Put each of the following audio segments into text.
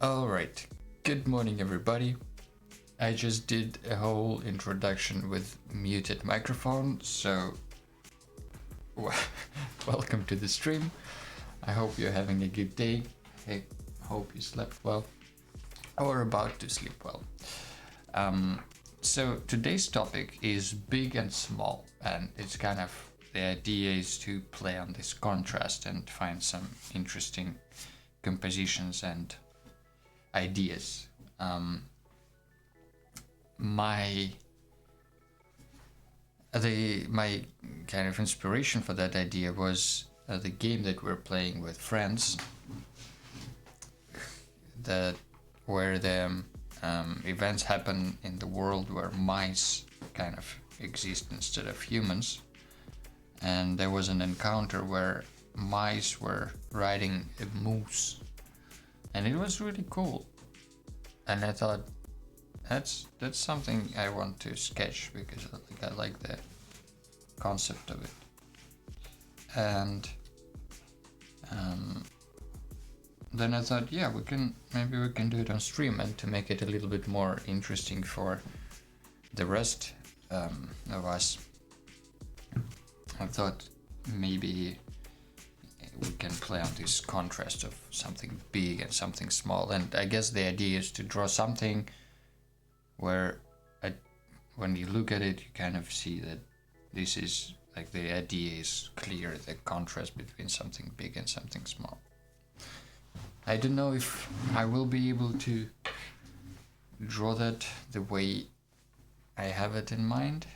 Alright, good morning everybody. I just did a whole introduction with muted microphone, so welcome to the stream. I hope you're having a good day. I hope you slept well or about to sleep well. So today's topic is big and small, and it's kind of the idea is to play on this contrast and find some interesting compositions and ideas. My kind of inspiration for that idea was the game that we're playing with friends, where the events happen in the world where mice kind of exist instead of humans, and there was an encounter where mice were riding a moose, and it was really cool. And I thought that's something I want to sketch because I like the concept of it. And then I thought, yeah, maybe we can do it on stream, and to make it a little bit more interesting for the rest of us, I thought maybe we can play on this contrast of something big and something small. And I guess the idea is to draw something where when you look at it, you kind of see that this is like the idea is clear, the contrast between something big and something small. I don't know if I will be able to draw that the way I have it in mind,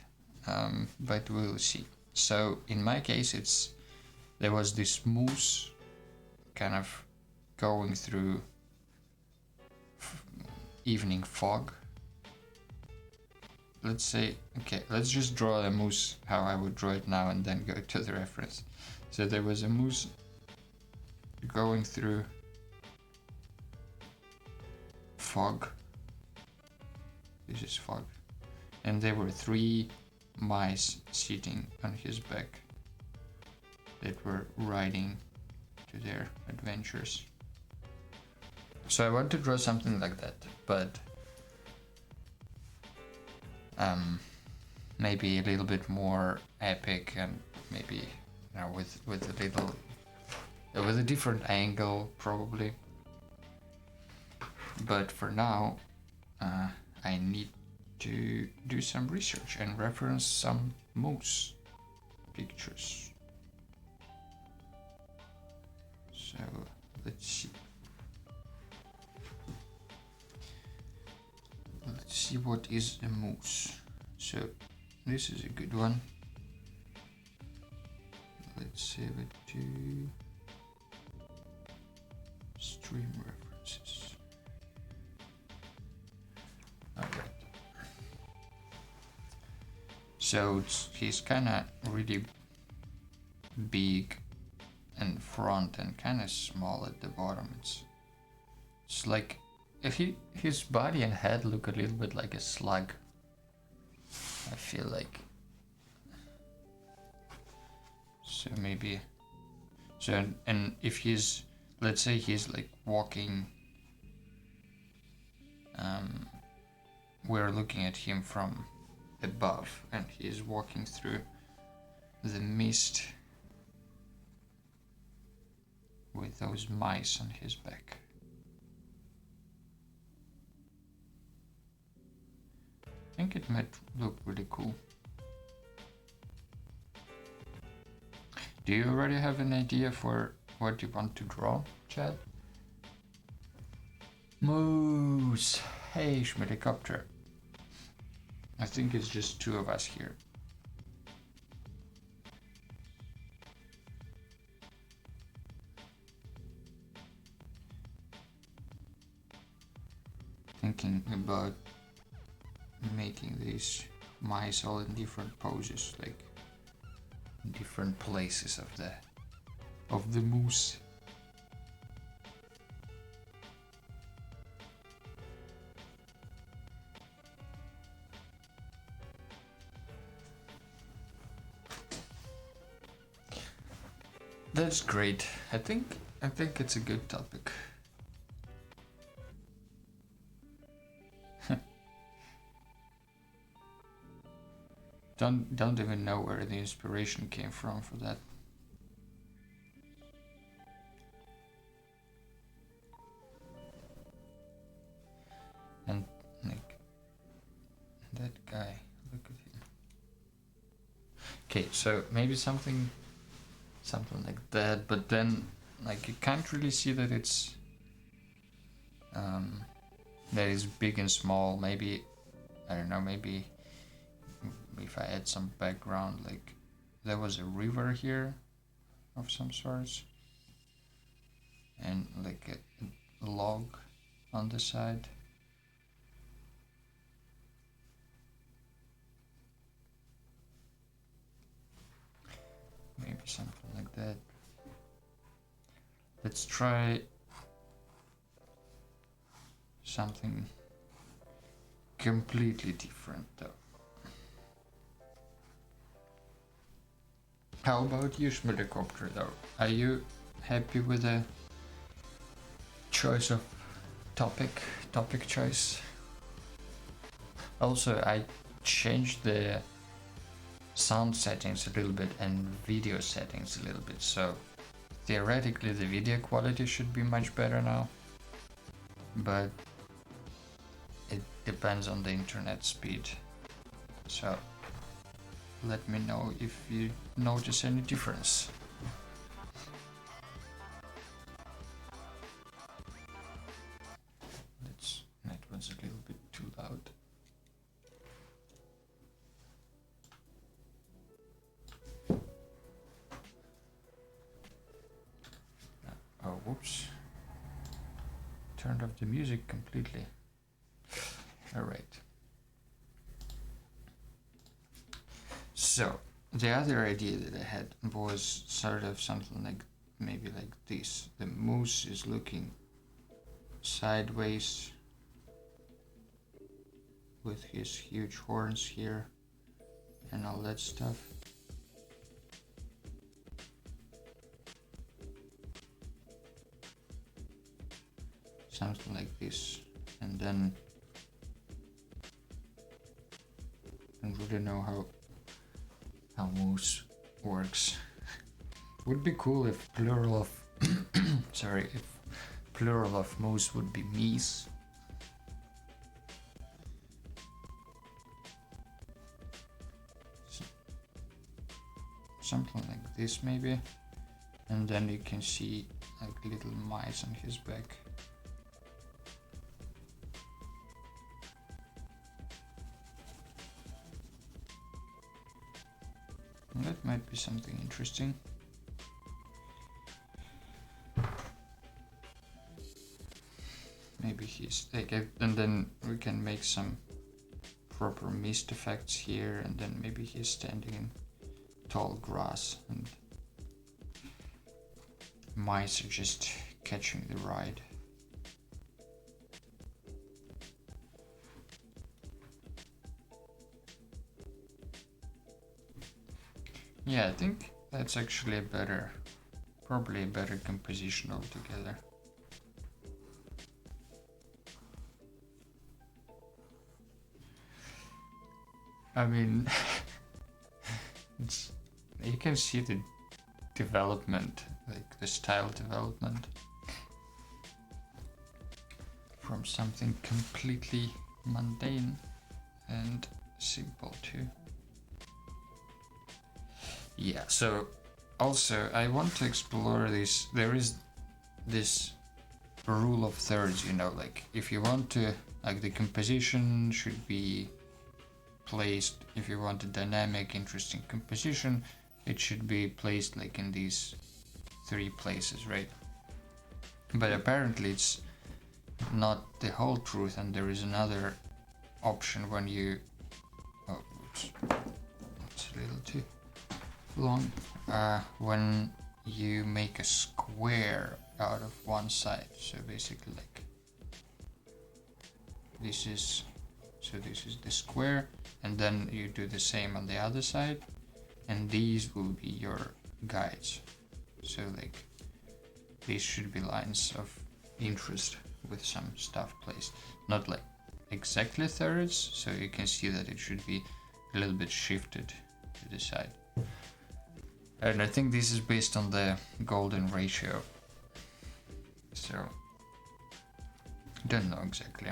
but we'll see. So in my case, there was this moose kind of going through evening fog. Let's say, okay, let's just draw a moose how I would draw it now and then go to the reference. So there was a moose going through fog. This is fog. And there were 3 mice sitting on his back that were riding to their adventures. So I want to draw something like that, but maybe a little bit more epic, and maybe with a different angle probably. But for now, I need to do some research and reference some moose pictures. So let's see. Let's see what is a moose. So this is a good one. Let's save it to stream references. Alright. So he's kind of really big in front and kind of small at the bottom. It's like if his body and head look a little bit like a slug. I feel like. So maybe. So and if he's, let's say he's like walking. We're looking at him from above, and he's walking through the mist with those mice on his back. I think it might look really cool. Do you already have an idea for what you want to draw, chat. Moose! Hey, Schmidicopter. I think it's just two of us here. Thinking about making these mice all in different poses, like in different places of the moose. That's great. I think it's a good topic. Don't even know where the inspiration came from for that. And like that guy, look at him. Okay, so maybe something like that, but then like you can't really see that it's that is big and small. Maybe I don't know, maybe if I add some background, like there was a river here of some sorts and like a log on the side. Maybe something like that. Let's try something completely different though. How about you, Schmidicopter, though? Are you happy with the choice of topic choice? Also, I changed the sound settings a little bit and video settings a little bit, so theoretically the video quality should be much better now, but it depends on the internet speed. So let me know if you notice any difference. That was a little bit too loud. Oh, whoops. Turned off the music completely. Alright. So, the other idea that I had was sort of something like, maybe like this. The moose is looking sideways with his huge horns here and all that stuff. Something like this. And then I don't really know how moose works. Would be cool if plural of sorry, if plural of moose would be meese. Something like this maybe, and then you can see like little mice on his back. That might be something interesting. Maybe he's like, and then we can make some proper mist effects here, and then maybe he's standing in tall grass and mice are just catching the ride. Yeah, I think that's actually a better, probably a better composition altogether. I mean, you can see the development, like the style development from something completely mundane and simple to, yeah, so Also, I want to explore this. There is this rule of thirds, you know, like if you want to, like the composition should be placed, if you want a dynamic, interesting composition, it should be placed like in these 3 places, right? But apparently it's not the whole truth, and there is another option when you, oh, oops, it's a little too long, when you make a square out of one side. So basically like this is the square, and then you do the same on the other side, and these will be your guides. So like these should be lines of interest with some stuff placed, not like exactly thirds, so you can see that it should be a little bit shifted to the side. And I think this is based on the golden ratio, so don't know exactly,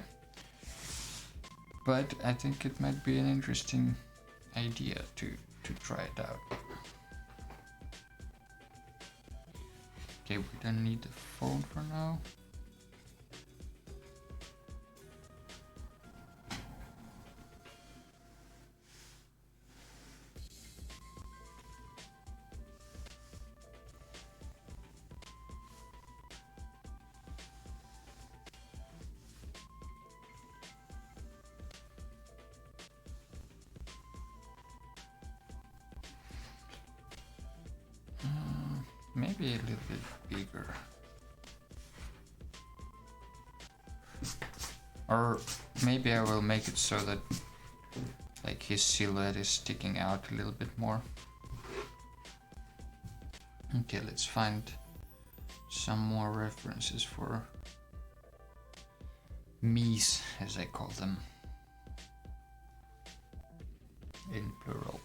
but I think it might be an interesting idea to try it out. Okay, we don't need the phone for now. Maybe a little bit bigger. Or maybe I will make it so that like his silhouette is sticking out a little bit more. Okay, let's find some more references for me's, as I call them, in plural.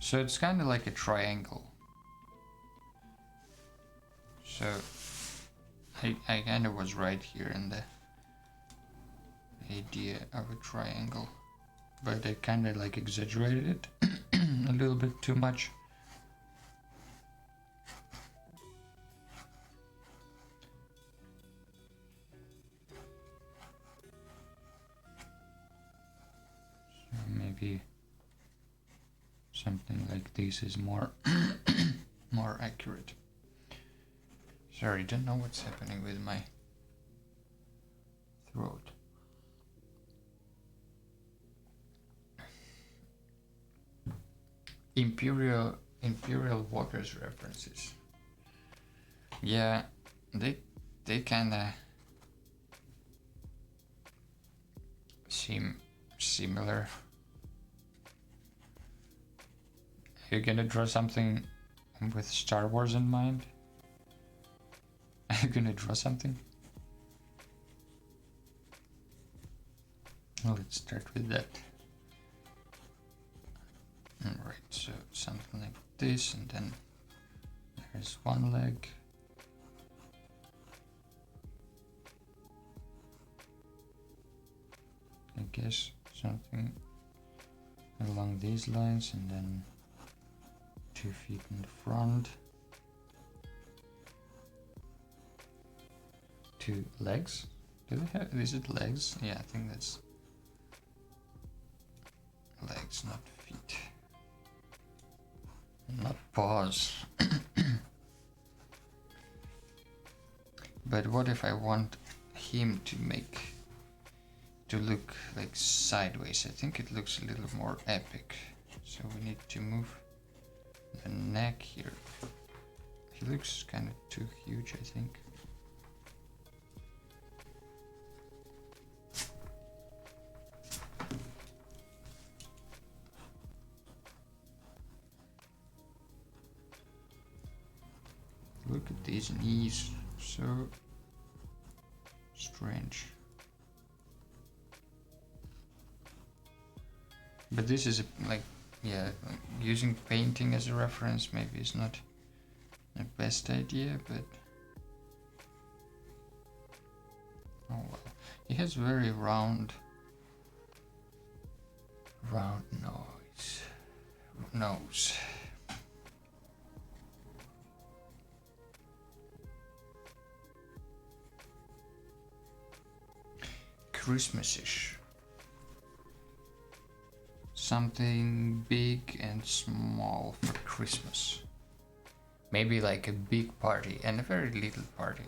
So it's kind of like a triangle. So I kind of was right here in the idea of a triangle, but I kind of like exaggerated it a little bit too much. So maybe something like this is more more accurate. Sorry, don't know what's happening with my throat. Imperial Waters references. Yeah, they kinda seem similar. You're gonna draw something with Star Wars in mind? Are you gonna draw something? Well, let's start with that. Alright, so something like this, and then there's one leg. I guess something along these lines, and then 2 feet in the front. 2 legs. Do they have, is it legs? Yeah, I think that's legs, not feet. Not paws. But what if I want him to look like sideways? I think it looks a little more epic. So we need to move the neck here. He looks kind of too huge, I think. Look at these knees, so strange. But this is like, yeah, using painting as a reference maybe is not the best idea, but oh well. He has very round Round nose. Christmas-ish. Something big and small for Christmas. Maybe like a big party and a very little party.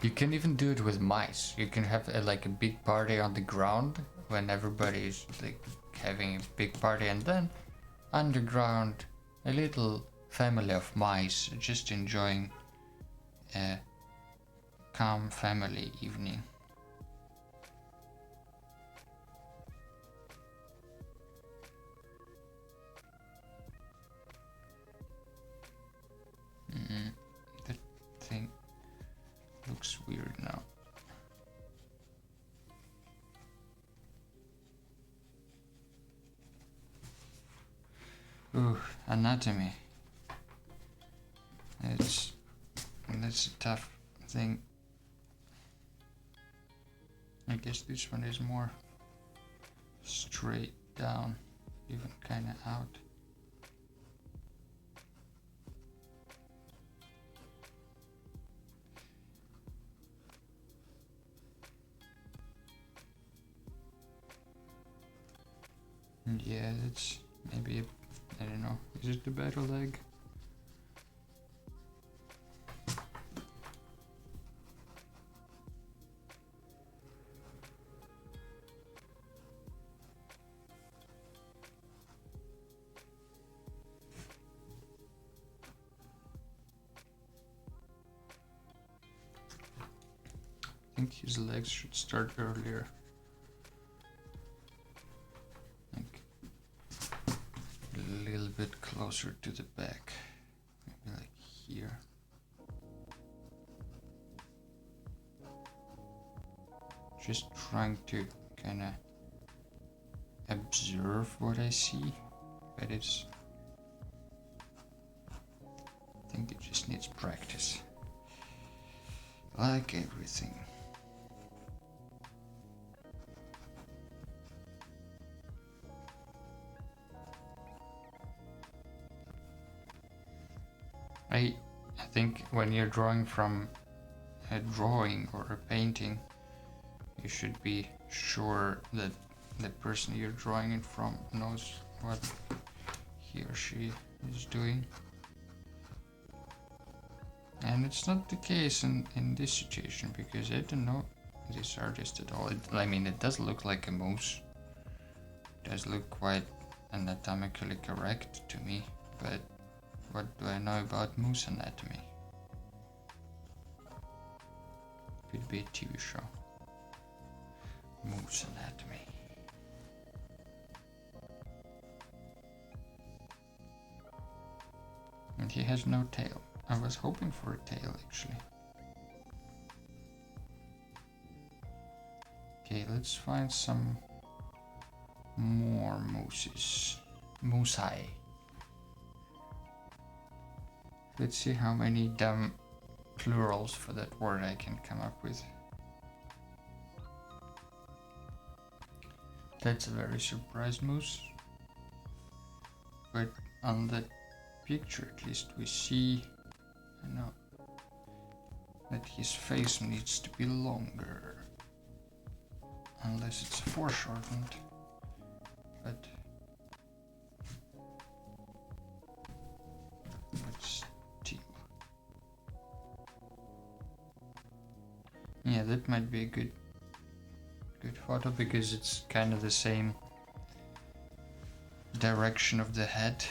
You can even do it with mice. You can have like a big party on the ground when everybody is like having a big party, and then underground a little family of mice just enjoying a calm family evening. That thing looks weird now. Ooh, anatomy. That's a tough thing. I guess this one is more straight down, even kinda out. Yeah, that's maybe I don't know. Is it the better leg? I think his legs should start earlier. Like a little bit closer to the back. Maybe like here. Just trying to kinda observe what I see, but I think it just needs practice. Like everything. I think when you're drawing from a drawing or a painting, you should be sure that the person you're drawing it from knows what he or she is doing. And it's not the case in this situation, because I don't know this artist at all. I mean, it does look like a moose. It does look quite anatomically correct to me, but what do I know about moose anatomy? Could be a TV show. Moose anatomy. And he has no tail. I was hoping for a tail, actually. Okay, let's find some more mooses. Moosei. Let's see how many dumb plurals for that word I can come up with. That's a very surprised moose. But on that picture at least we see, I know, that his face needs to be longer. Unless it's foreshortened. But yeah, that might be a good photo, because it's kind of the same direction of the head.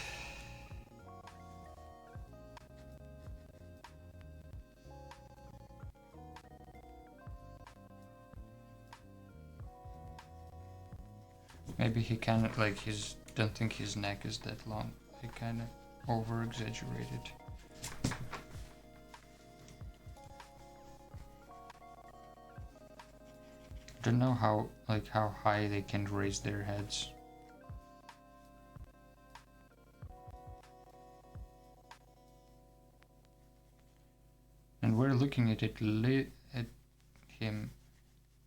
Maybe he kind of like don't think his neck is that long. He kind of over exaggerated. Don't know how high they can raise their heads. And we're looking at at him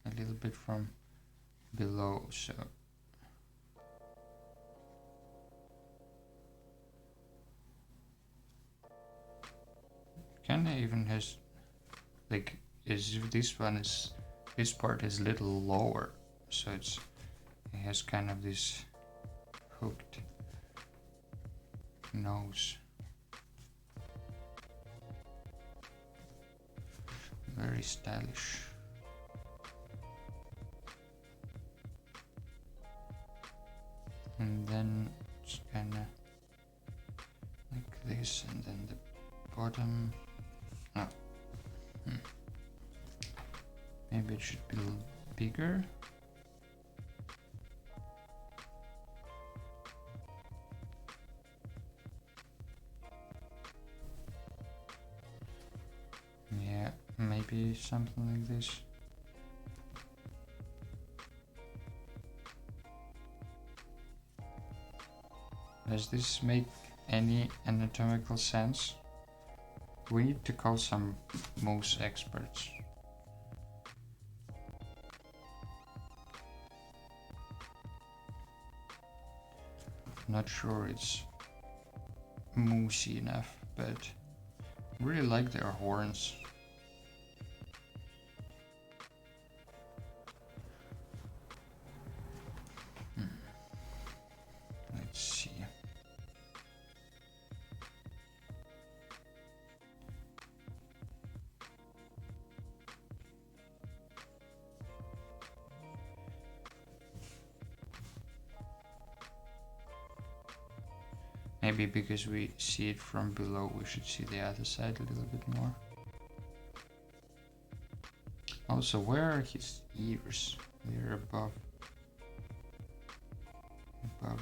a little bit from below, so kind of even has like this part is a little lower, so it has kind of this hooked nose. Very stylish. And then it's kind of like this, and then the bottom. Oh. Maybe it should be a little bigger. Yeah, maybe something like this. Does this make any anatomical sense? We need to call some moose experts. Not sure it's moosey enough, but really like their horns. Let's see. Maybe because we see it from below, we should see the other side a little bit more. Also, where are his ears? They're above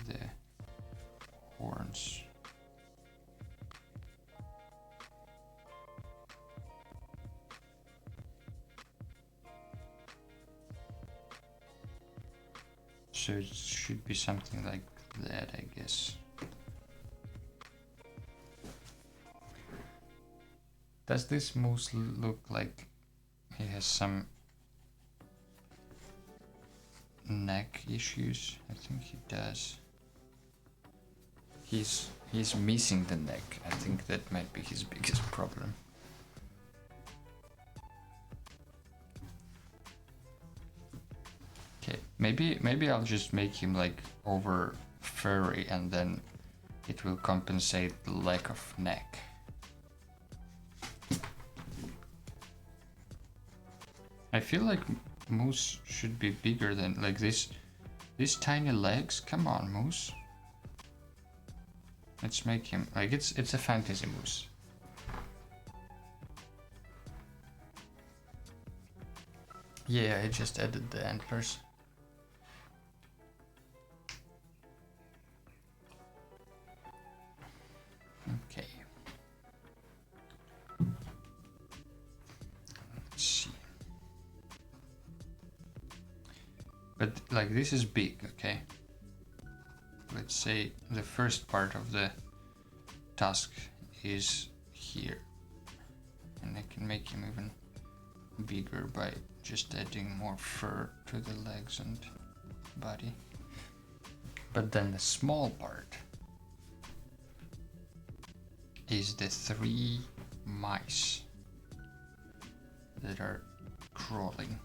the horns. So it should be something like that, I guess. Does this moose look like he has some neck issues? I think he does. He's missing the neck. I think that might be his biggest problem. Okay, maybe I'll just make him like over furry, and then it will compensate the lack of neck. I feel like moose should be bigger than like this. These tiny legs. Come on, moose. Let's make him like it's a fantasy moose. Yeah, I just added the antlers. Okay. Let's see. But like this is big, okay? Let's say the first part of the tusk is here. And I can make him even bigger by just adding more fur to the legs and body. But then the small part is the 3 mice that are crawling.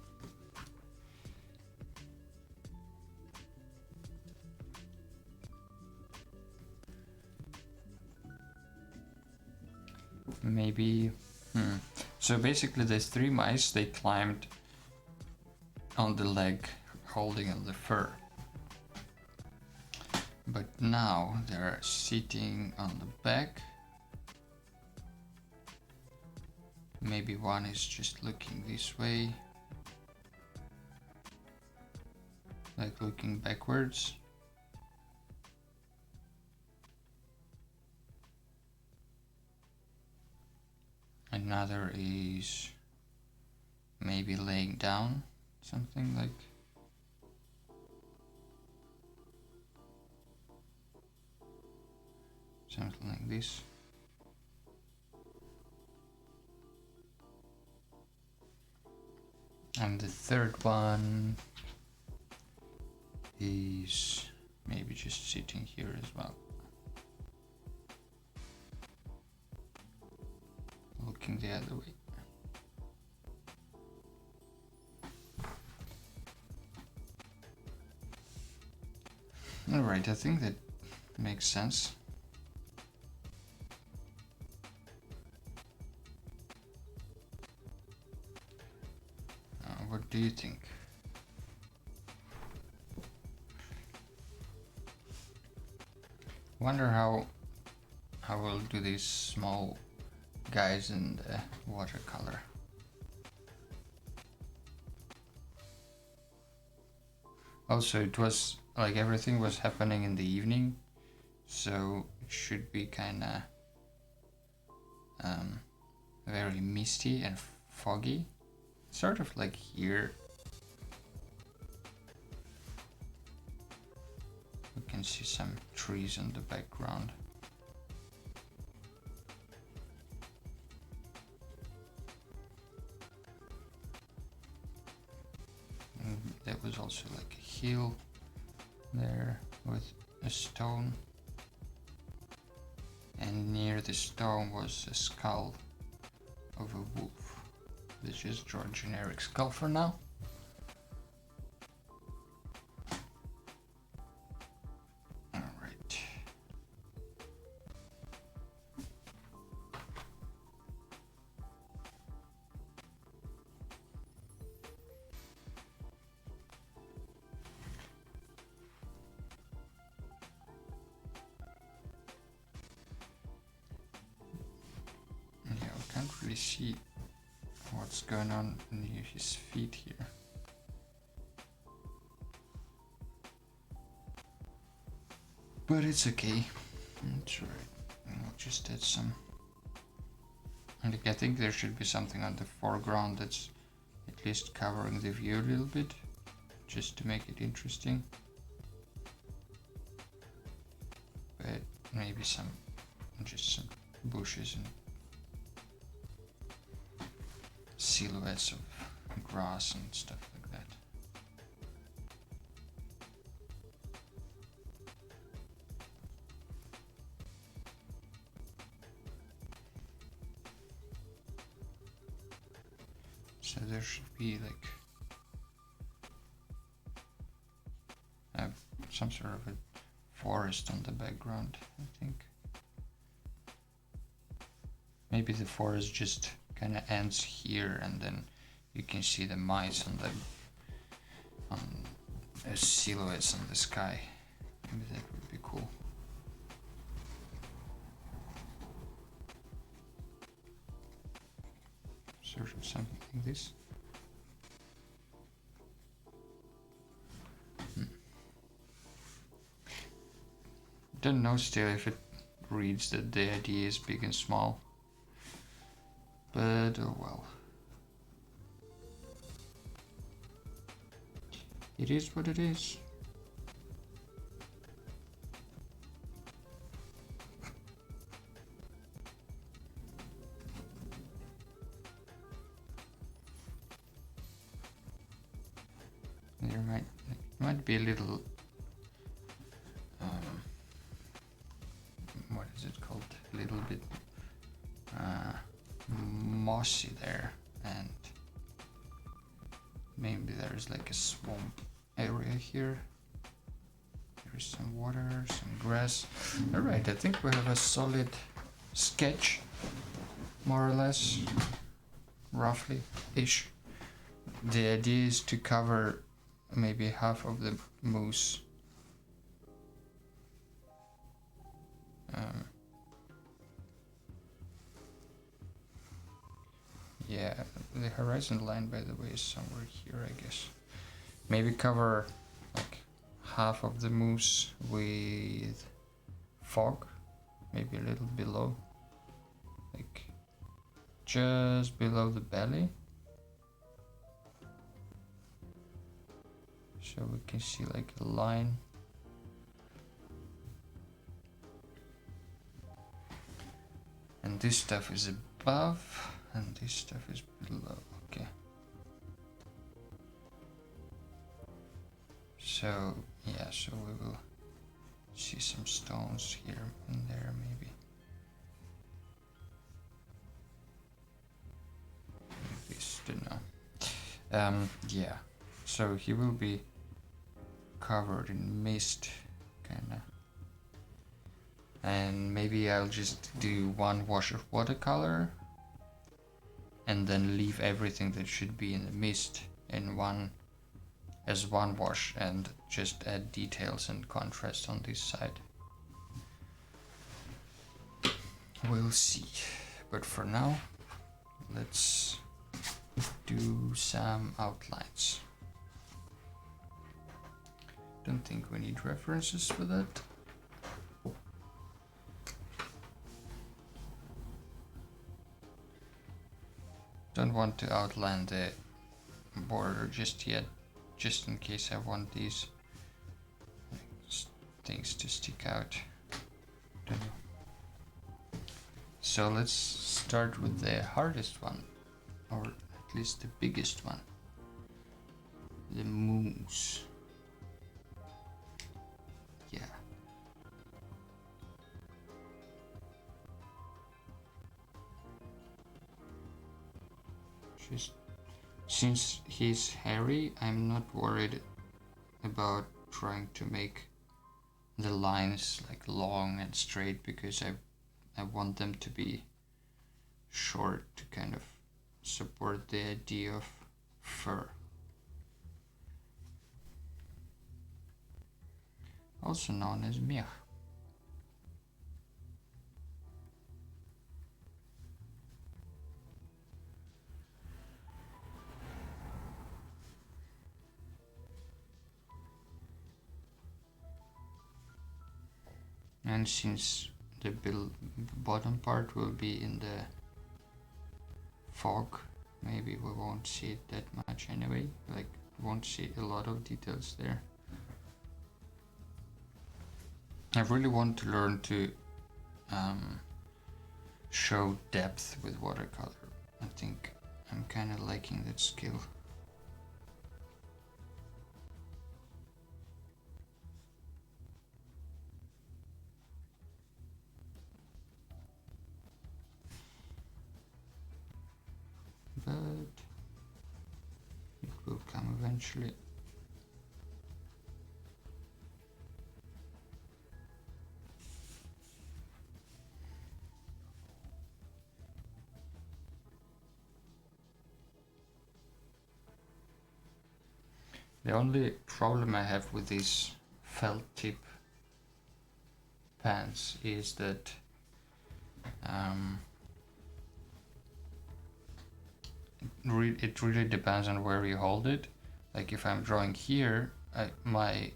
Maybe, So basically there's 3 mice, they climbed on the leg holding on the fur. But now they're sitting on the back. Maybe one is just looking this way, like looking backwards. Another is maybe laying down, something like this. And the third one is maybe just sitting here as well, looking the other way. Alright, I think that makes sense. What do you think? Wonder how we'll do these small guys in the watercolor. Also, it was like everything was happening in the evening, so it should be kinda very misty and foggy, sort of like here. We can see some trees in the background. And there was also like a hill there with a stone, and near the stone was a skull of a wolf. Let's just draw a generic skull for now. Alright. Yeah, I can't really see what's going on near his feet here. But it's okay. It's alright. I'll just add some. And I think there should be something on the foreground that's at least covering the view a little bit, just to make it interesting. But maybe just some bushes and silhouettes of grass and stuff like that. So there should be like some sort of a forest on the background, I think. Maybe the forest just kind of ends here, and then you can see the mice on the silhouettes on the sky. Maybe that would be cool. Sort of something like this. Don't know still if it reads that the idea is big and small, but oh well. It is what it is. There might be a little what is it called? A little bit mossy there, and maybe there's like a swamp area here. There's some water, some grass. Alright, I think we have a solid sketch, more or less, roughly-ish. The idea is to cover maybe half of the moose. Yeah, the horizon line, by the way, is somewhere here, I guess. Maybe cover like half of the moose with fog, maybe a little below, like just below the belly, so we can see like a line. And this stuff is above, and this stuff is below. Okay. So yeah, so we will see some stones here and there maybe. Yeah, so he will be covered in mist, kinda. And maybe I'll just do one wash of watercolor and then leave everything that should be in the mist in one as one wash and just add details and contrast on this side. We'll see. But for now, let's do some outlines. Don't think we need references for that. Don't want to outline the border just yet, just in case I want these things to stick out. Don't know. So let's start with the hardest one, or at least the biggest one, the moose. Yeah. Just since he's hairy, I'm not worried about trying to make the lines like long and straight, because I want them to be short to kind of support the idea of fur. Also known as mech. And since the bottom part will be in the fog, maybe we won't see it that much anyway, like won't see a lot of details there. I really want to learn to show depth with watercolor. I think I'm kind of liking that skill. But it will come eventually. The only problem I have with these felt tip pens is that it really depends on where you hold it. Like if I'm drawing here, my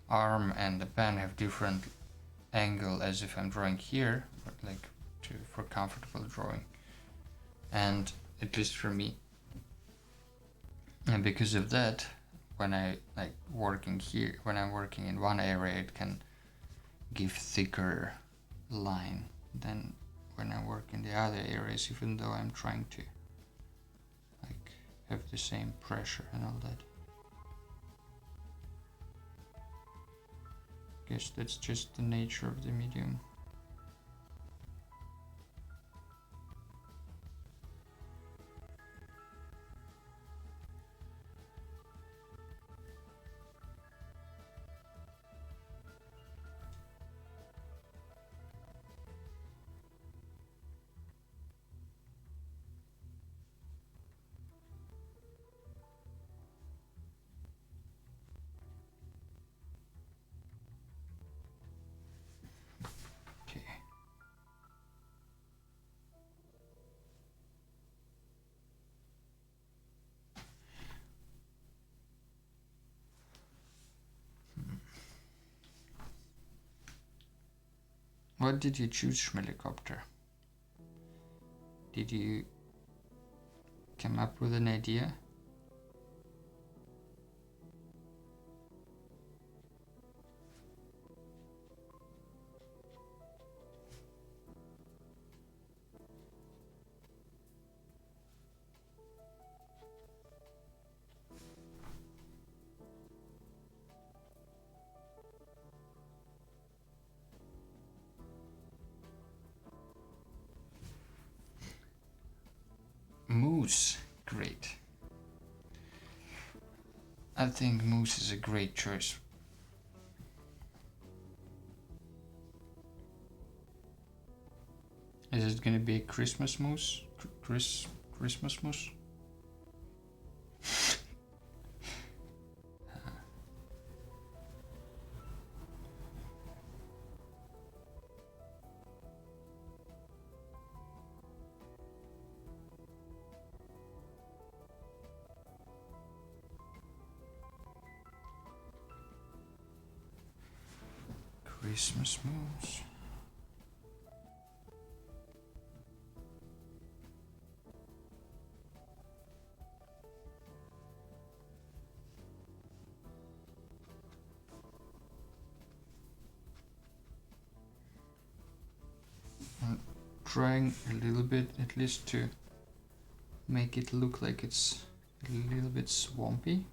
arm and the pen have different angle as if I'm drawing here, but like for comfortable drawing. And at least for me. And because of that, when I like working here, when I'm working in one area, it can give thicker line than when I work in the other areas, even though I'm trying to like have the same pressure and all that. Guess that's just the nature of the medium. What did you choose, Schmelikopter? Did you come up with an idea? Moose, great. I think moose is a great choice. Is it gonna be a Christmas moose? Christmas moose? Christmas moose. I'm trying a little bit at least to make it look like it's a little bit swampy.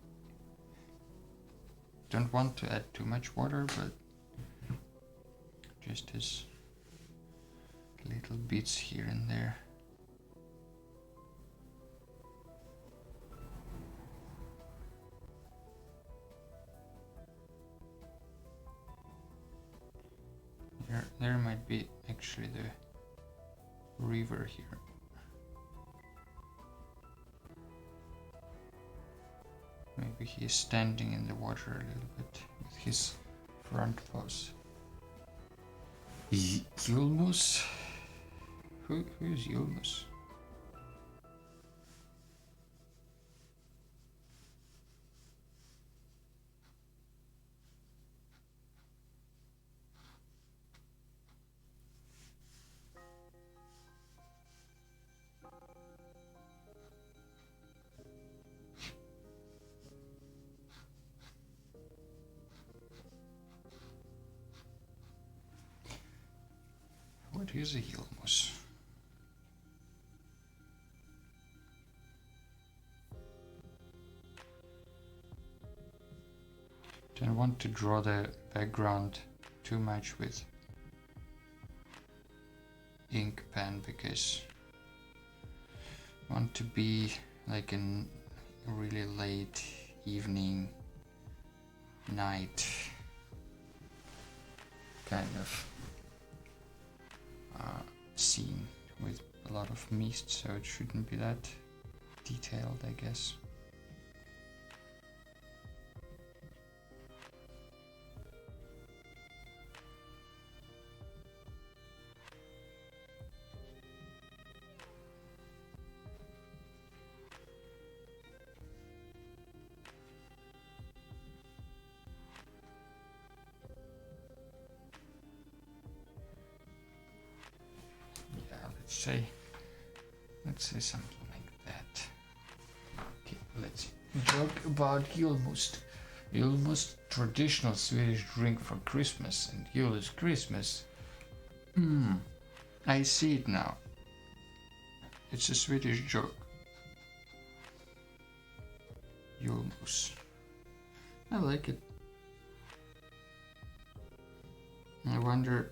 Don't want to add too much water, but just as little bits here and there. There might be actually the river here. Maybe he's standing in the water a little bit with his front paws. Yulmus? Who is Yulmus? What is a Yulmus? Don't want to draw the background too much with ink pen because I want to be like a really late evening, night kind of scene with a lot of mist, so it shouldn't be that detailed, I guess. Let's say something like that. Okay, let's joke about julmust. Julmust, traditional Swedish drink for Christmas, and Jul is Christmas. I see it now. It's a Swedish joke. Julmust. I like it. I wonder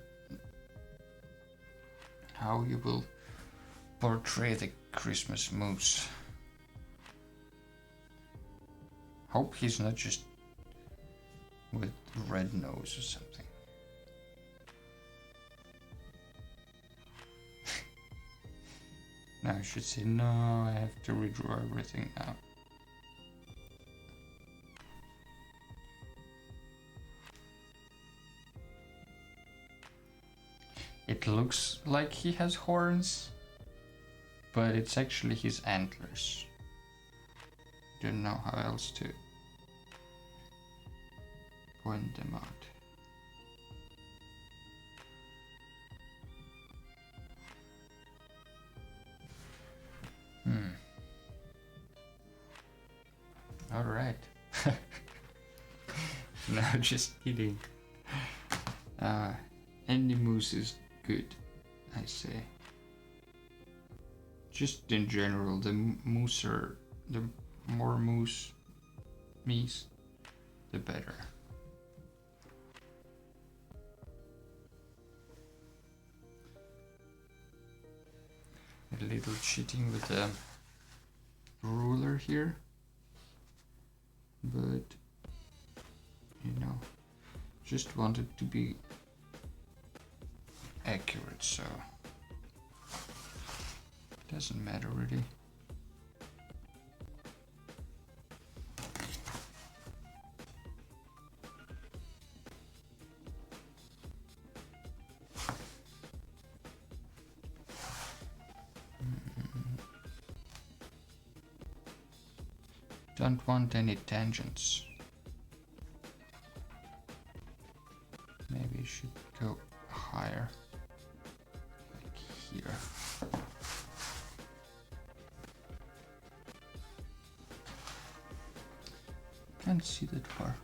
how you will portray the Christmas moose. Hope he's not just with red nose or something. Now I should say no, I have to redraw everything now. It looks like he has horns, but it's actually his antlers. Don't know how else to point them out. All right. No, just kidding. Any moose is good, I say. Just in general, the more moose meese, the better. A little cheating with the ruler here. but you know, just wanted to be accurate, so doesn't matter really. Don't want any tangents. Maybe it should go higher, like here. Can't see that far.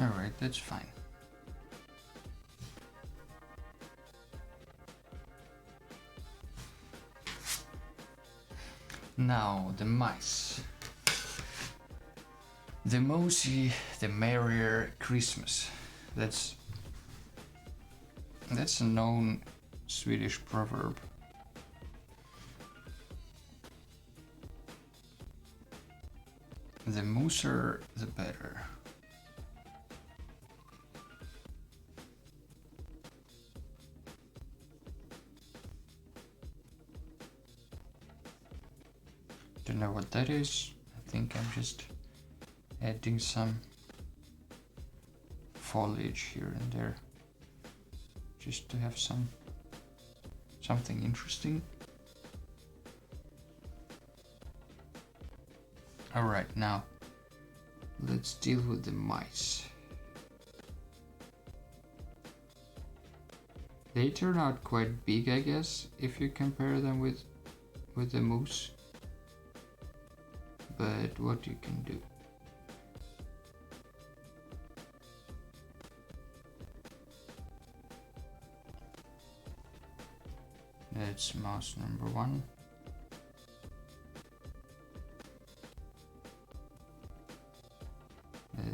Alright, that's fine. Now the mice. The mosey, the merrier Christmas. That's a known Swedish proverb. The mooser, the better. Don't know what that is. I think I'm just adding some foliage here and there, just to have something interesting. Alright, now let's deal with the mice. They turn out quite big, I guess, if you compare them with the moose. But what you can do? That's mouse number 1.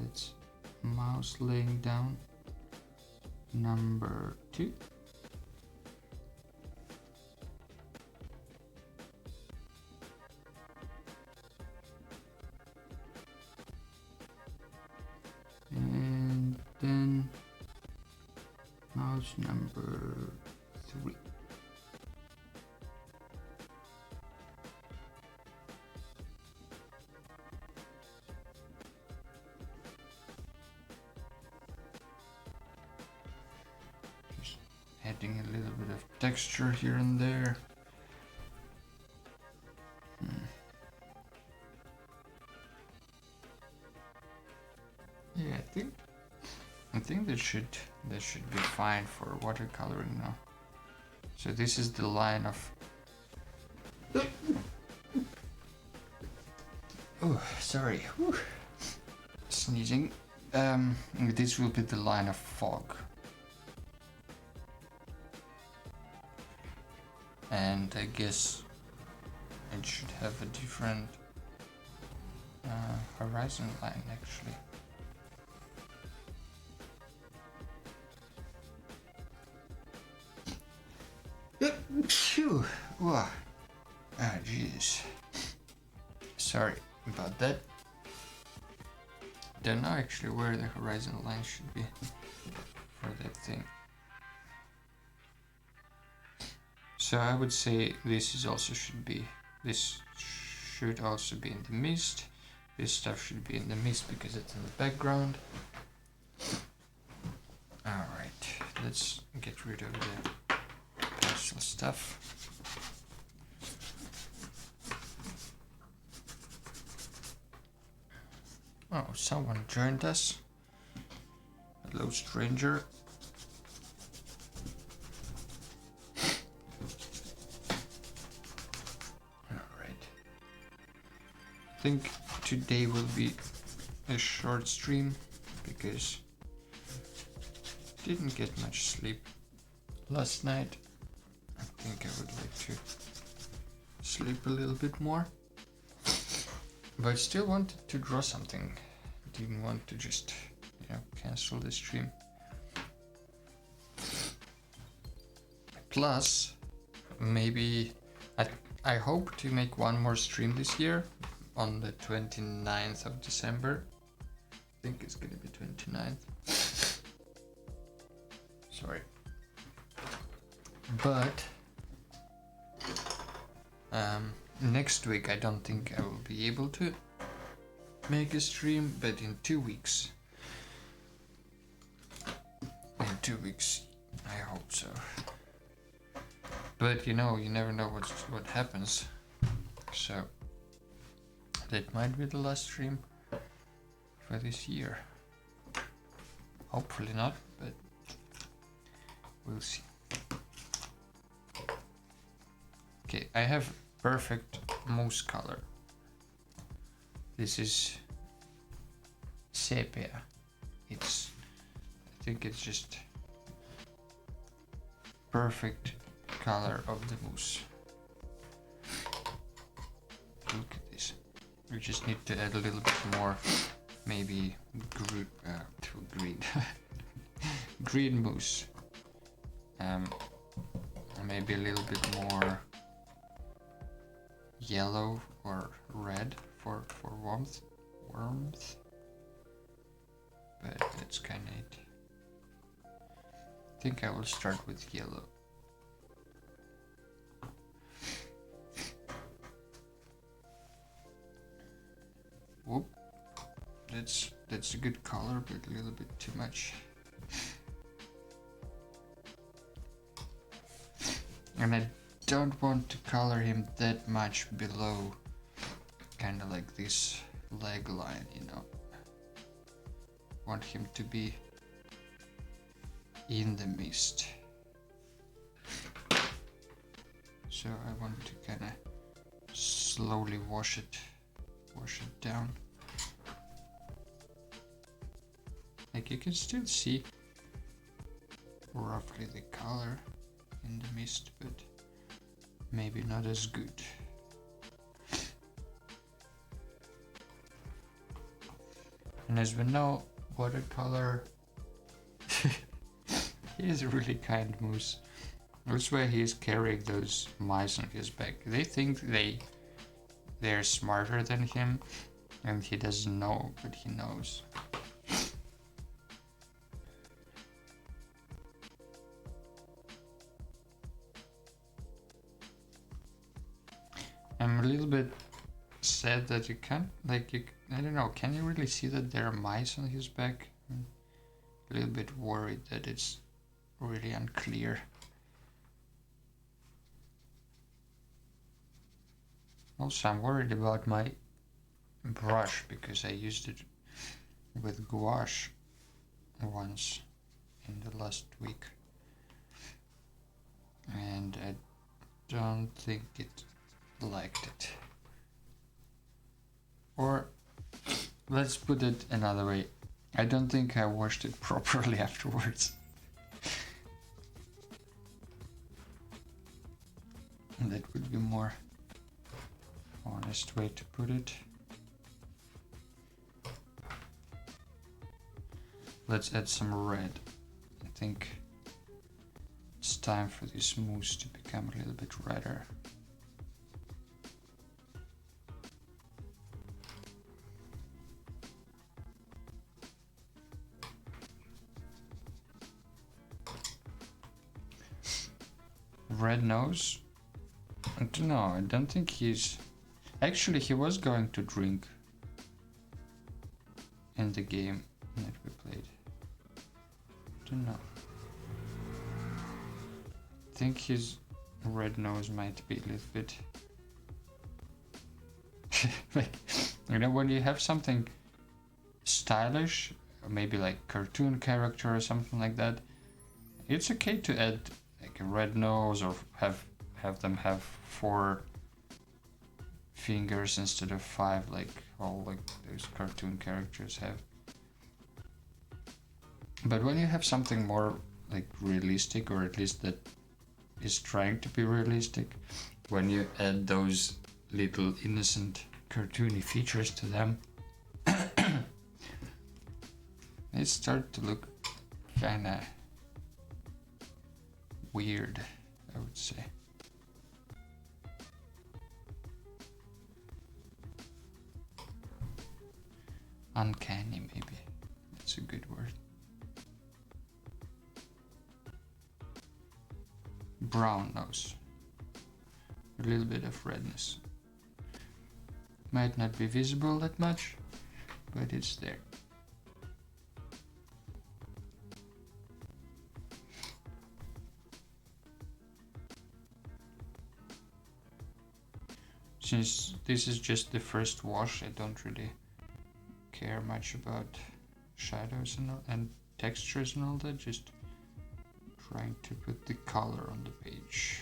It's mouse laying down number 2. And then mouse number 3. Adding a little bit of texture here and there. Yeah, I think that should be fine for watercoloring now. So this is the line of oh, sorry. Whew. Sneezing. This will be the line of fog. And I guess it should have a different horizon line actually. Phew. Whoa. Ah, jeez. Sorry about that. Don't know actually where the horizon line should be for that thing. So I would say this should also be in the mist. This stuff should be in the mist because it's in the background. Alright, let's get rid of the pencil stuff. Oh, someone joined us. Hello, stranger. I think today will be a short stream because didn't get much sleep last night. I think I would like to sleep a little bit more, but I still wanted to draw something. Didn't want to just, cancel the stream. Plus, maybe I hope to make one more stream this year on the 29th of December. I think it's gonna be 29th. Sorry. But next week I don't think I will be able to make a stream, but in 2 weeks. In 2 weeks, I hope so. But you know, you never know what happens. So that might be the last stream for this year. Hopefully not, but we'll see. Okay, I have perfect mouse color. This is sepia. I think it's just perfect color of the mouse. Look at this. We just need to add a little bit more, maybe green, green mousse. Maybe a little bit more yellow or red for warmth. But that's kind of it. I think I will start with yellow. Whoop. That's a good color, but a little bit too much. And I don't want to color him that much below, kind of like this leg line, you know. Want him to be in the mist. So I want to kind of slowly wash it down. Like you can still see roughly the color in the mist, but maybe not as good. And as we know, watercolor he is a really kind moose. That's why he is carrying those mice on his back. They think they're smarter than him, and he doesn't know, but he knows. I'm a little bit sad that you can't, I don't know, can you really see that there are mice on his back? I'm a little bit worried that it's really unclear. Also, I'm worried about my brush because I used it with gouache once in the last week, and I don't think it liked it. Or let's put it another way, I don't think I washed it properly afterwards. That would be more honest way to put it. Let's add some red. I think it's time for this mousse to become a little bit redder. Red nose? I don't know, I don't think he's... Actually, he was going to drink in the game that we played. Don't know. I think his red nose might be a little bit... like, you know, when you have something stylish, maybe like cartoon character or something like that, it's okay to add like a red nose or have them have 4 fingers instead of 5, like all like those cartoon characters have. But when you have something more like realistic, or at least that is trying to be realistic, when you add those little innocent cartoony features to them, they start to look kinda weird, I would say. uncanny, maybe. That's a good word. Brown nose. A little bit of redness. Might not be visible that much, but it's there. Since this is just the first wash, I don't really care much about shadows and textures and all that, just trying to put the color on the page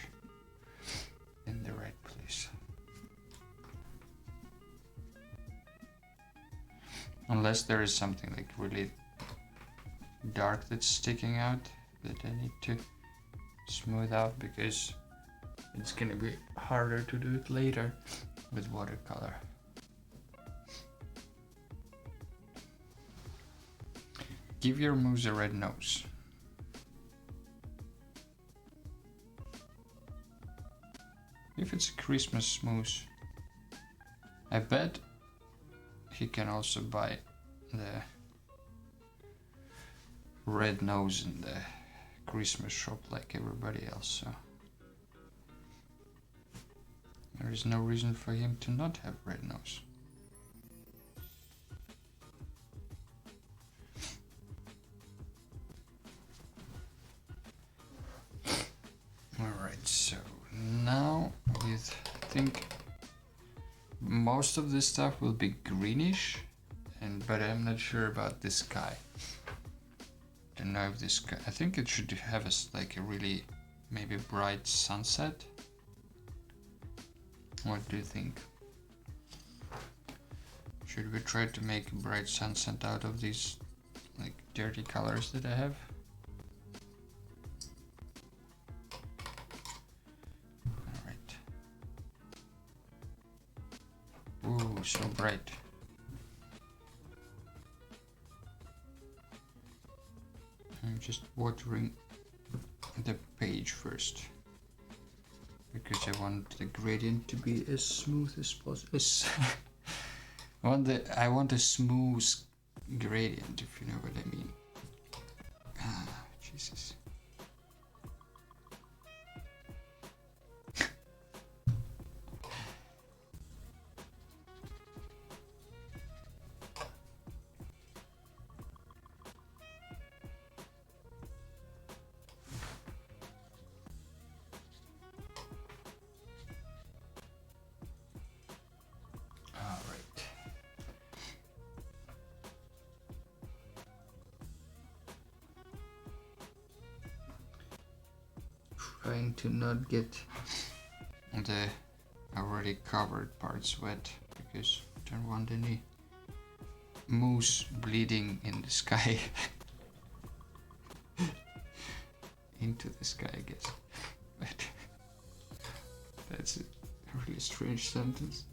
in the right place. Unless there is something like really dark that's sticking out that I need to smooth out, because it's gonna be harder to do it later with watercolor. Give your mousse a red nose. If it's a Christmas mousse, I bet he can also buy the red nose in the Christmas shop like everybody else, so there is no reason for him to not have red nose. Alright, so now I think most of this stuff will be greenish, but I'm not sure about the sky. Don't know if this sky, I think it should have like a really maybe bright sunset. What do you think? Should we try to make a bright sunset out of these like dirty colors that I have? Alright. Ooh, so bright. I'm just watering the page first, because I want the gradient to be as smooth as possible. I want a smooth gradient, if you know what I mean. Ah, Jesus. Trying to not get the already covered parts wet, because I don't want any mousse bleeding in the sky. Into the sky, I guess. But that's a really strange sentence.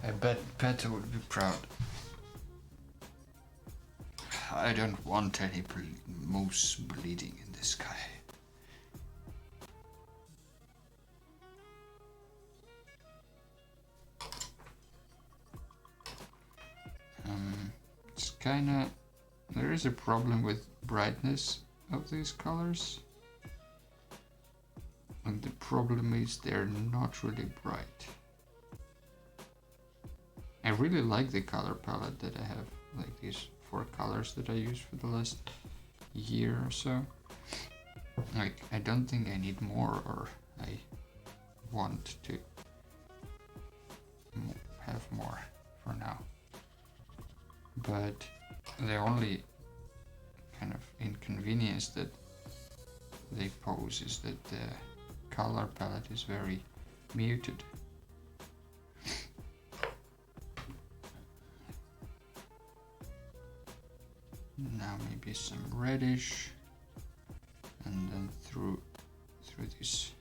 I bet Petter would be proud. I don't want any mousse bleeding in the sky. It's kinda... There is a problem with brightness of these colors. And the problem is they're not really bright. I really like the color palette that I have, like these 4 colors that I use for the last year or so. Like, I don't think I need more, or I want to have more for now. But the only kind of inconvenience that they pose is that the color palette is very muted. Now maybe some reddish, and then through this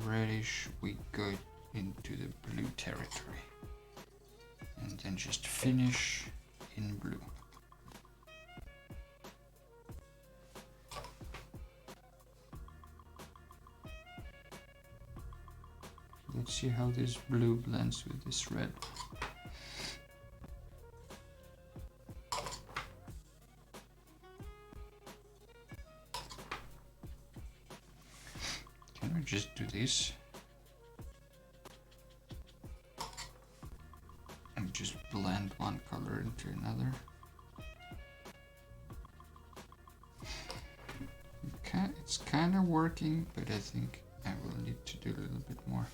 reddish we go into the blue territory, and then just finish in blue. see how this blue blends with this red. Can we just do this? And just blend one color into another. Okay, it's kind of working, but I think I will need to do a little bit more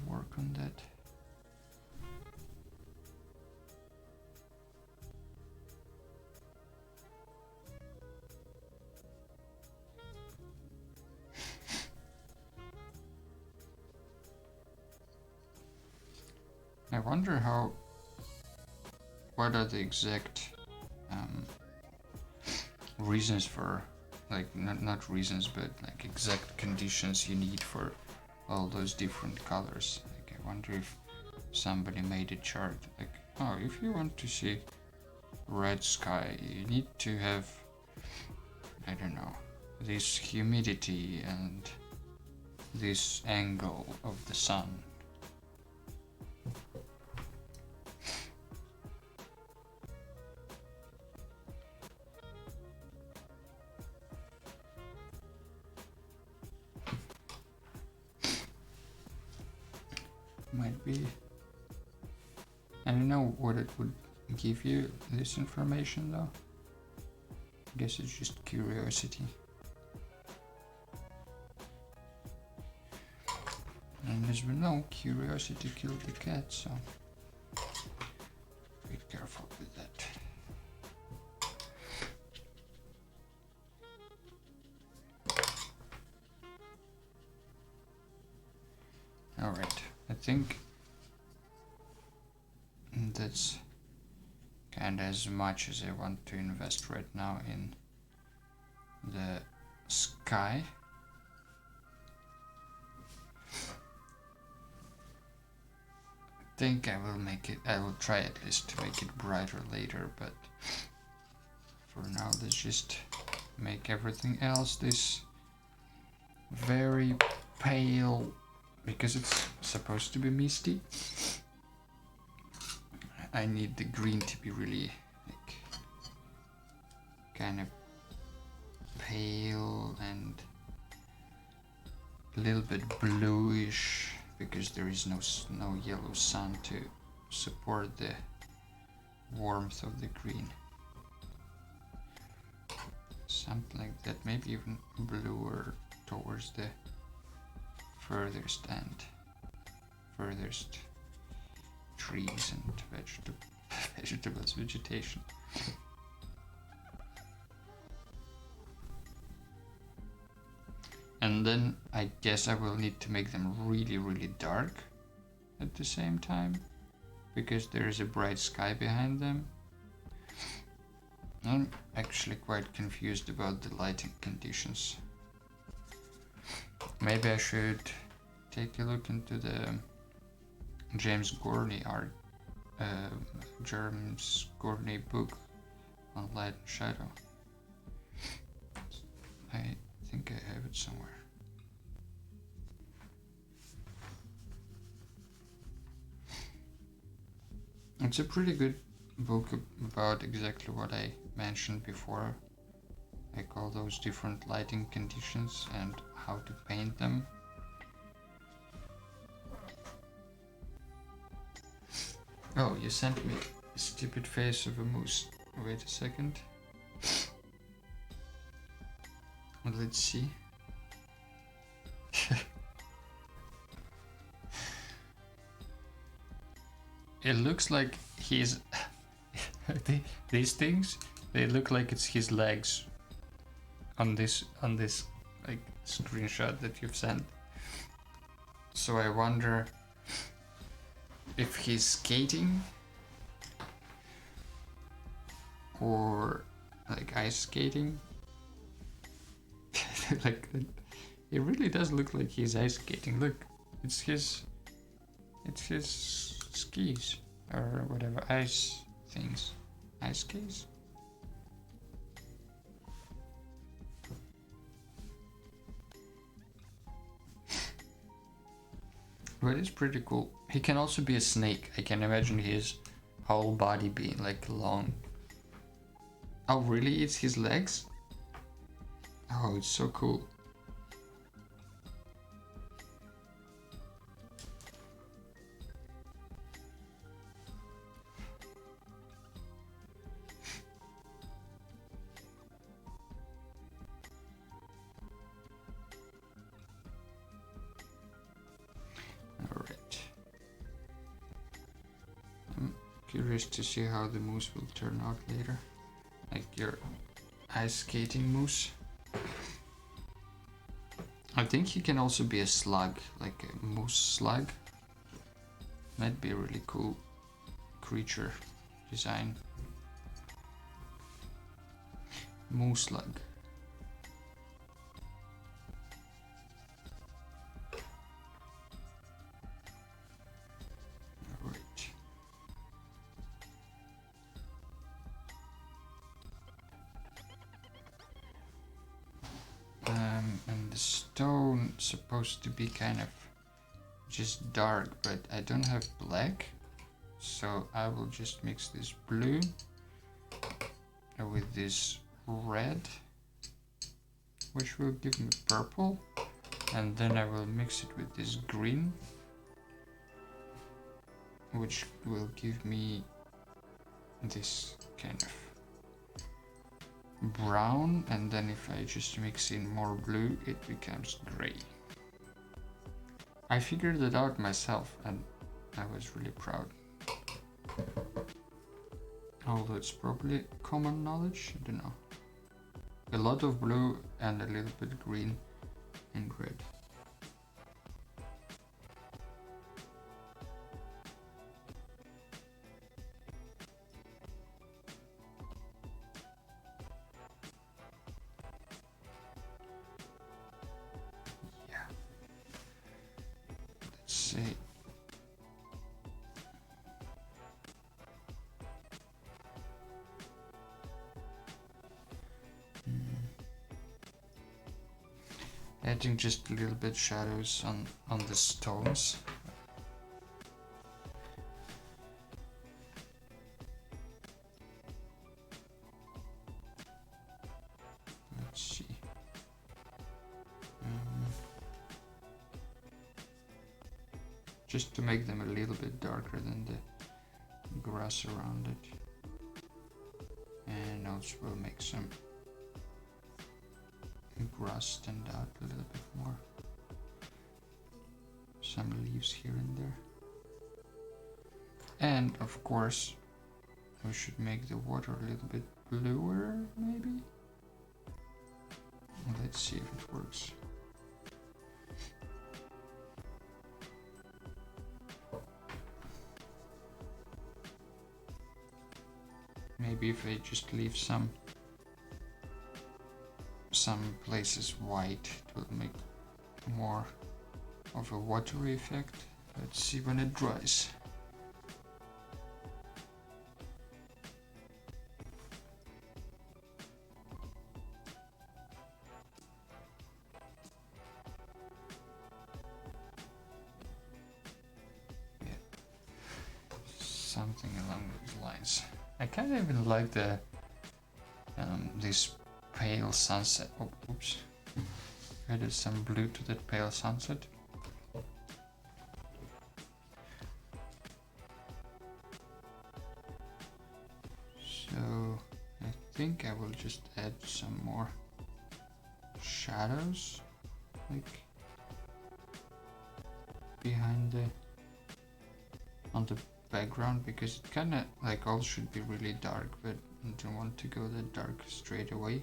work on that. I wonder what are the exact reasons for, like, not reasons, but like exact conditions you need for all those different colors. Like, I wonder if somebody made a chart, like, oh, if you want to see red sky, you need to have, I don't know, this humidity and this angle of the sun. Might be. I don't know what it would give you, this information, though. I guess it's just curiosity. And as we know, curiosity killed the cat, so be careful with that. Alright, I think that's kind of as much as I want to invest right now in the sky. I think I will try at least to make it brighter later, but for now let's just make everything else this very pale, because it's supposed to be misty. I need the green to be really like kind of pale and a little bit bluish, because there is no yellow sun to support the warmth of the green. Something like that, maybe even bluer towards the furthest trees and vegetation. And then I guess I will need to make them really, really dark at the same time, because there is a bright sky behind them. I'm actually quite confused about the lighting conditions. Maybe I should take a look into the James Gurney book on light and shadow. I think I have it somewhere. It's a pretty good book about exactly what I mentioned before, like all those different lighting conditions and how to paint them. Oh, you sent me a stupid face of a moose. Wait a second. Let's see. It looks like he's these things, they look like it's his legs on this like screenshot that you've sent. So I wonder if he's skating or like ice skating. Like, it really does look like he's ice skating. Look, it's his skis or whatever, ice things, ice skates. But it's pretty cool. He can also be a snake. I can imagine his whole body being like long. Oh, really? It's his legs? Oh, it's so cool. Alright. I'm curious to see how the moose will turn out later. Like your ice skating moose. I think he can also be a slug, like a moose slug. Might be a really cool creature design. Moose slug. Alright. And the stone supposed to be kind of just dark, but I don't have black, so I will just mix this blue with this red, which will give me purple, and then I will mix it with this green, which will give me this kind of brown, and then if I just mix in more blue, it becomes gray. I figured it out myself and I was really proud. Although it's probably common knowledge, I don't know. A lot of blue and a little bit green and red. Yeah. Let's see. Adding just a little bit shadows on the stones. Let's see. Just to make them a little bit darker than the grass around it. And also we'll make some grass stand out a little bit more. Some leaves here and there. And of course, we should make the water a little bit bluer, maybe? Let's see if it works. Maybe if I just leave some places white, it will make more of a watery effect. Let's see when it dries. Yeah. Something along those lines. I kind of even like the this pale sunset. Oh, oops. Added some blue to that pale sunset. So I think I will just add some more shadows, like behind on the background, because it kind of like all should be really dark, but I don't want to go that dark straight away.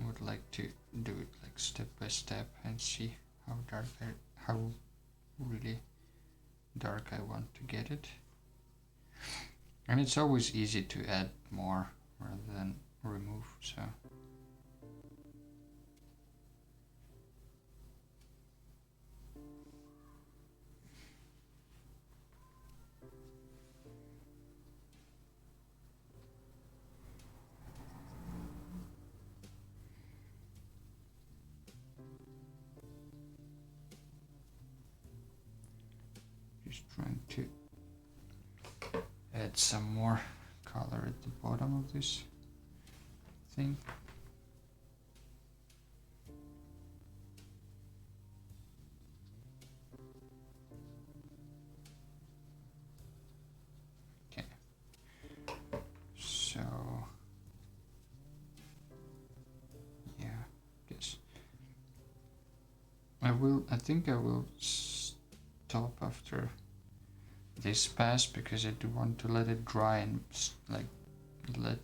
I would like to do it like step by step and see how dark how really dark I want to get it. And it's always easy to add more rather than remove, so Just trying to add some more color at the bottom of this thing. Okay. So yeah, guess I think I will stop after this pass because I do want to let it dry and like let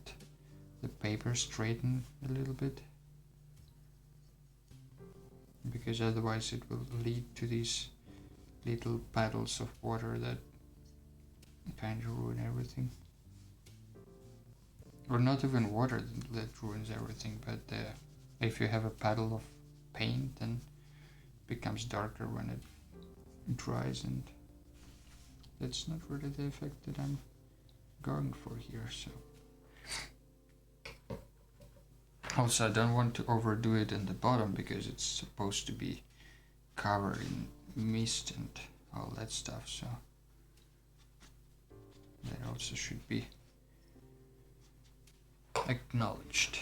the paper straighten a little bit, because otherwise it will lead to these little puddles of water that kind of ruin everything. Or not even water that ruins everything, but if you have a puddle of paint, then it becomes darker when it dries, and that's not really the effect that I'm going for here. So also, I don't want to overdo it in the bottom because it's supposed to be covered in mist and all that stuff, so that also should be acknowledged.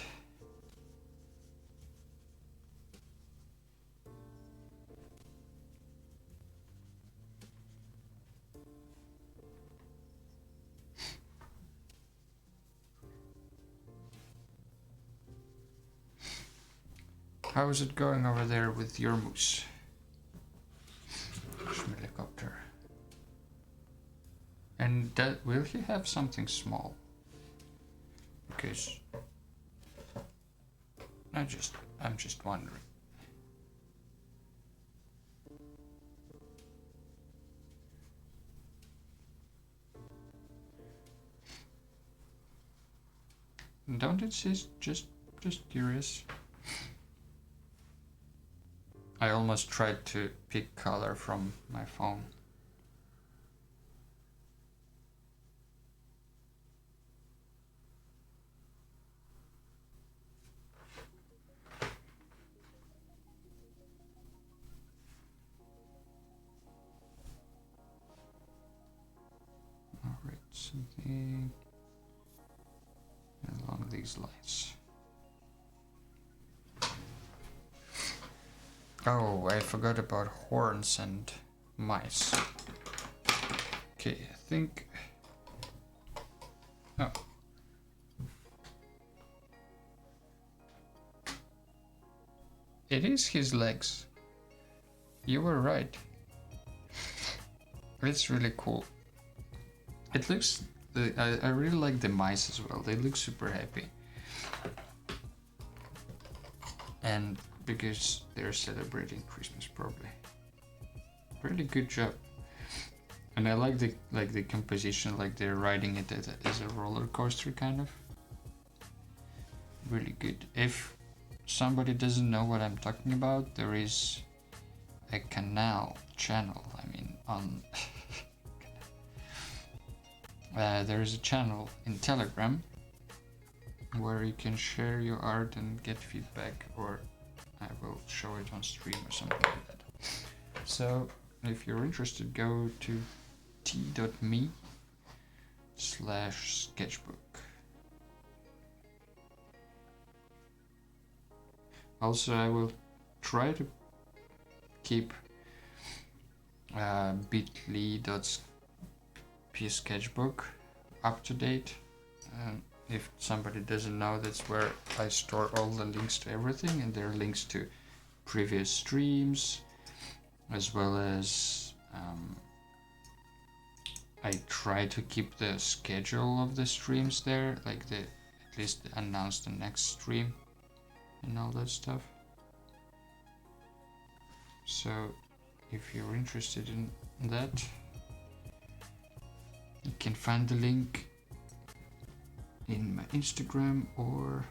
How is it going over there with your moose? Helicopter. And will he have something small? Because I'm just wondering. Don't it say just curious? I almost tried to pick color from my phone. Alright, something along these lines. Oh, I forgot about horns and mice. Okay, I think... Oh. It is his legs. You were right. It's really cool. It looks... I really like the mice as well. They look super happy. And because they're celebrating Christmas, probably. Really good job. And I like the composition, like they're riding it as a roller coaster kind of. Really good. If somebody doesn't know what I'm talking about, there is a channel, I mean, on there is a channel in Telegram where you can share your art and get feedback, or I will show it on stream or something like that. So if you're interested, go to t.me/sketchbook. Also, I will try to keep bit.ly.psketchbook up to date. If somebody doesn't know, that's where I store all the links to everything, and there are links to previous streams, as well as I try to keep the schedule of the streams there, like at least announce the next stream and all that stuff. So if you're interested in that, you can find the link in my Instagram, or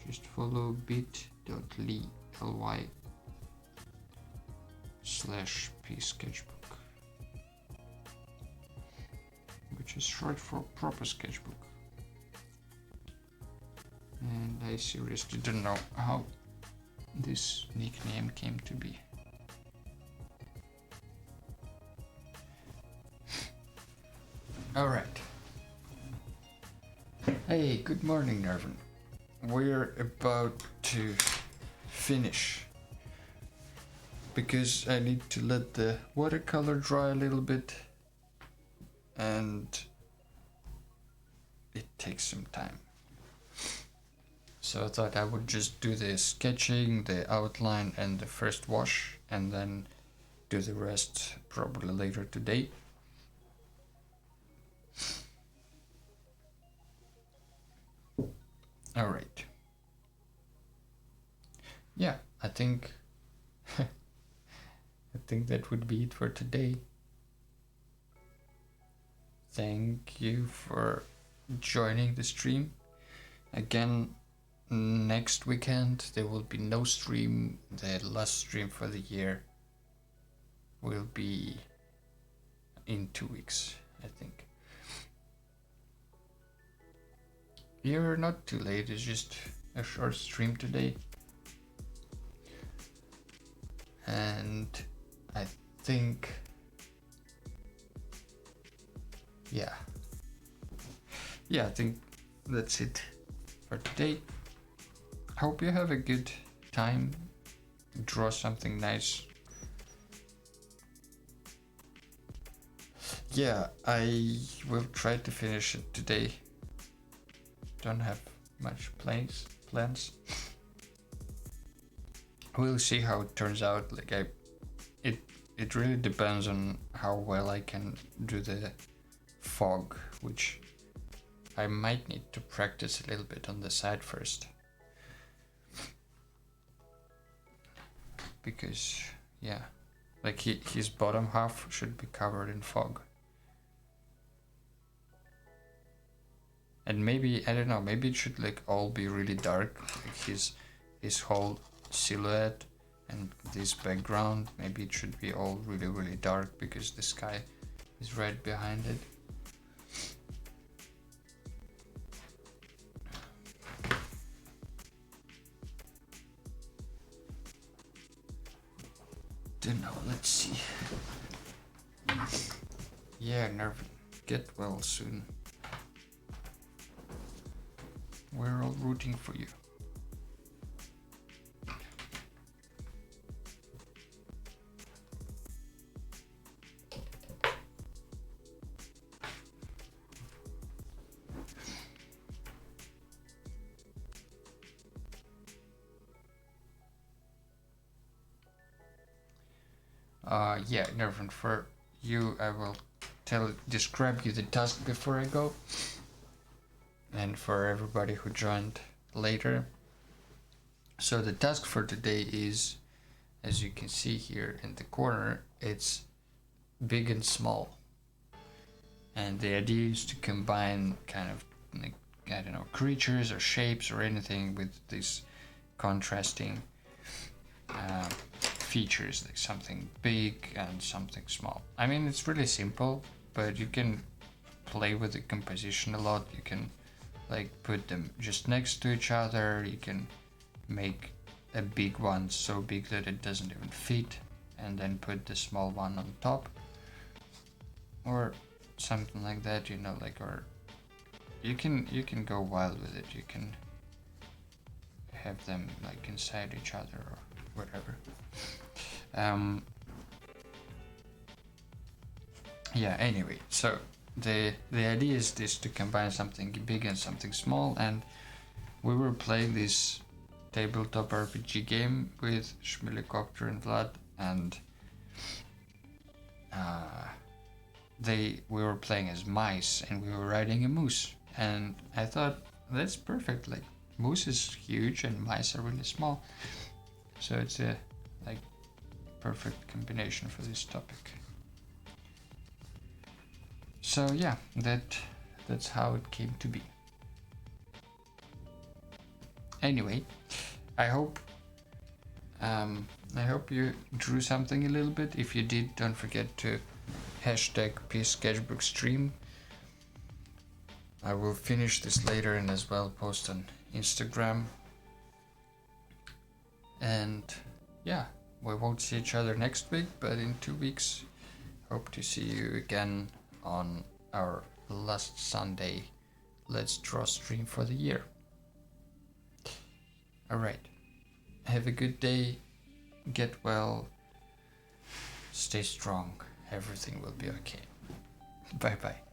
just follow bit.ly/psketchbook, which is short for proper sketchbook. And I seriously don't know how this nickname came to be. All right. Hey, good morning, Nervin. We're about to finish because I need to let the watercolor dry a little bit, and it takes some time. So I thought I would just do the sketching, the outline, and the first wash, and then do the rest probably later today. All right. Yeah, I think that would be it for today. Thank you for joining the stream. Again, next weekend there will be no stream. The last stream for the year will be in 2 weeks, I think. You're not too late, it's just a short stream today. And I think, yeah, I think that's it for today. Hope you have a good time. Draw something nice. Yeah, I will try to finish it today. Don't have much plans. We'll see how it turns out. Like it really depends on how well I can do the fog, which I might need to practice a little bit on the side first. Because, yeah, like his bottom half should be covered in fog. And maybe, I don't know, maybe it should like all be really dark, like his whole silhouette and this background. Maybe it should be all really, really dark because the sky is right behind it. Don't know, let's see. Yeah, Nervin, get well soon. We're all rooting for you. Yeah, Nervin, for you I will describe you the task before I go. And for everybody who joined later. So the task for today is, as you can see here in the corner, it's big and small. And the idea is to combine kind of like, I don't know, creatures or shapes or anything with these contrasting features, like something big and something small. I mean, it's really simple, but you can play with the composition a lot. You can like put them just next to each other. You can make a big one so big that it doesn't even fit, and then put the small one on top, or something like that, you know, like, or you can go wild with it. You can have them like inside each other or whatever. Yeah, anyway, so the idea is this, to combine something big and something small. And we were playing this tabletop RPG game with Schmilicopter and Vlad, and we were playing as mice and we were riding a moose, and I thought that's perfect, like moose is huge and mice are really small, so it's a like perfect combination for this topic. So yeah, that's how it came to be. Anyway, I hope you drew something a little bit. If you did, don't forget to hashtag PSKetchbookStream. I will finish this later and as well post on Instagram. And yeah, we won't see each other next week, but in 2 weeks, hope to see you again on our last Sunday Let's Draw stream for the year. Alright, have a good day, get well, stay strong, everything will be okay. Bye bye.